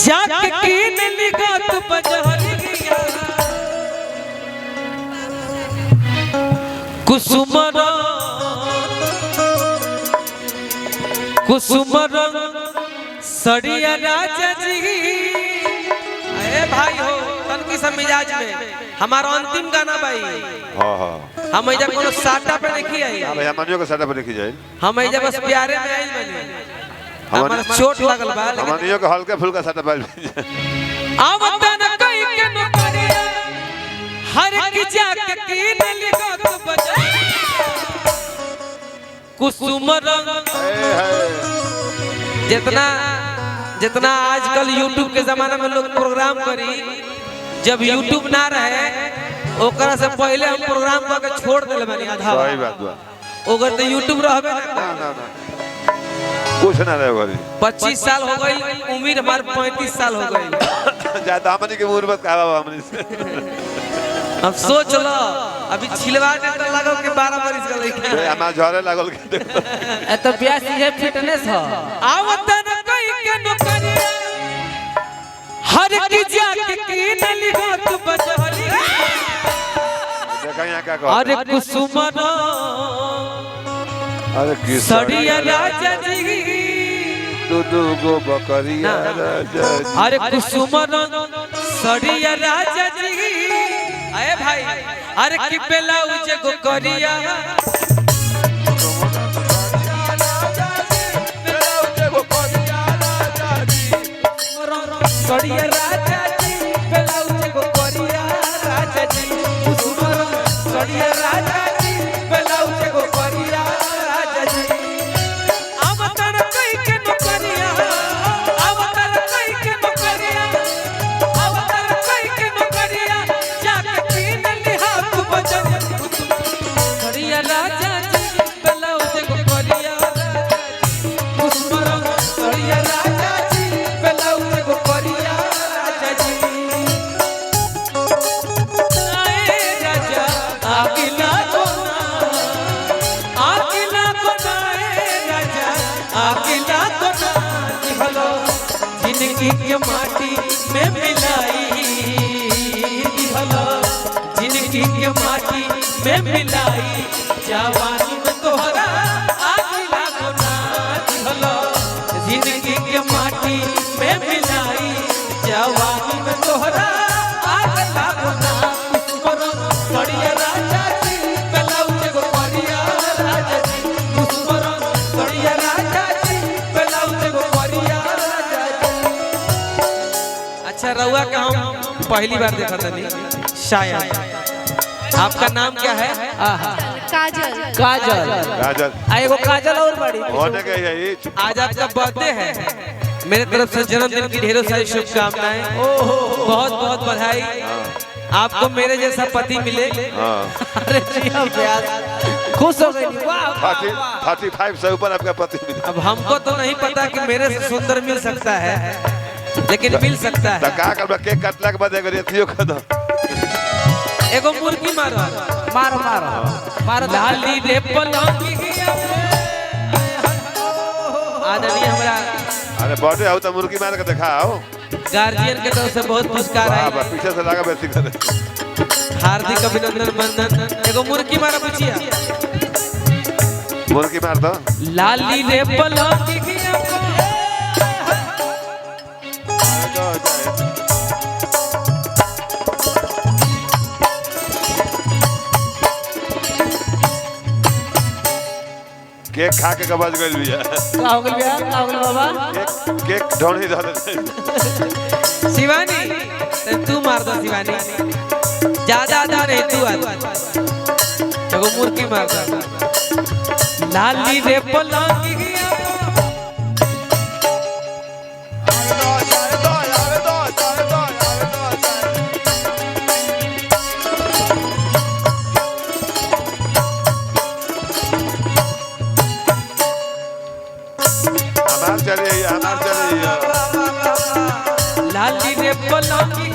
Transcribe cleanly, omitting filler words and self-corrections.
जाके कीन लिगत बजहरिया कुसुमर कुसुमर सड़िया राजा जी। अरे भाई हो तनकी सब मिजाज में हमारा अंतिम गाना भाई। हां हां हम इधर कोनो साटा पे नहीं आई। हां भाई हमनियो के साटा पे लिखी जाए। हम इधर बस प्यारे में आइल बने। हमारा चोट लागल बा हमनियो के हल्का फुल्का साटा पे आवतन कई के नौकरिया हर की जाके कीन लिगत बजा कुसुमर। जितना जितना आजकल YouTube के जमाना में लोग प्रोग्राम करी, जब YouTube ना रहे ओकरा से पहले हम प्रोग्राम करके छोड़ देले बानी आधा। सही बात बा। ओकर तो YouTube रहबे ना ना ना कुछ ना रहे भाई। 25 साल हो गई, उम्र हमार 35 साल हो गई। ज्यादा हमनी के उम्र मत कहवा हमनी से। अब सोच लो अभी छिलवा दे तो लगो के 12 बरिस का लइका हमार झरे लागल के ए तो ब्यास ये फिटनेस ह। आवतन कई के नौकरिया हर की जाके कीन लिगत बजहरी। देखा यहां क्या कह। अरे कुसुमर अरे किस सड़िया राजा जी दू गो बकरिया राजा जी। अरे कुसुमर सड़िया राजा जी। अरे भाई अरे की ब्लाउज गो करिया सड़िया राजा जी ब्लाउज गो करिया राजा जी कुसुमर सड़िया राजा जी ब्लाउज गो करिया राजा जी। आवतर कई के नौकरिया आवतर कई के नौकरिया आवतर कई के नौकरिया जाके कीन लिहात बजन सड़िया राजा जी ब्लाउज गो करिया कुसुमर सड़िया राजा जी ब्लाउज गो करिया राजा जी। आए राजा आगिला कोना आगिला कोना राजा आगिला कोना दिहलो जिंदगी के माटी में मिलाई दिहलो जिंदगी के माटी में मिलाई जवानी में तोहरा आगिला कोना दिहलो जिंदगी के माटी में मिलाई जवानी में तोहरा आगिला कोना कुसुमर सड़िया राजा जी ब्लाउज गो करिया राजा जी कुसुमर सड़िया राजा जी ब्लाउज गो करिया राजा जी। अच्छा रउआ का हम पहली बार देखा तनी शायद। आपका नाम क्या है? काजल काजल काजल एगो काजल और बड़ी होने के यही आज आपका बर्थडे है। मेरे तरफ से जन्मदिन की ढेरों सारी शुभकामनाएं। बहुत बहुत बधाई। आपको मेरे जैसा पति मिले। हां अरे जी हम ब्यास खुश हो गई। वाह 35 से ऊपर आपका पति मिला। अब हमको तो नहीं पता कि मेरे से सुंदर मिल सकता है, लेकिन मिल सकता है। त का करबा केक काटला के बाद एगो रेतियो खा दो। एगो मुर्गी मारो मारो मारो मारो लाली रे पलंगी आदरणीय हमरा अरे बर्थडे हो तो मुर्गी मार के दिखाओ। गार्जियन के तरफ से बहुत पुरस्कार वाह है। पीछे से लगा बेटी करे। हार्दिक अभिनंदन वंदन। एगो मुर्गी मारो बचिया मुर्गी मार दो। लाली रे पलंगी केक खा के कबज गइल बिया। का हो गइल बिया का हो गइल बाबा केक ढोनी दे दे। शिवानी तू मार दो शिवानी ज्यादा आधा नहीं तू एगो मुर्गी मार दो। लाली रे पलंगी हमार चलिए लाली रे पलंगी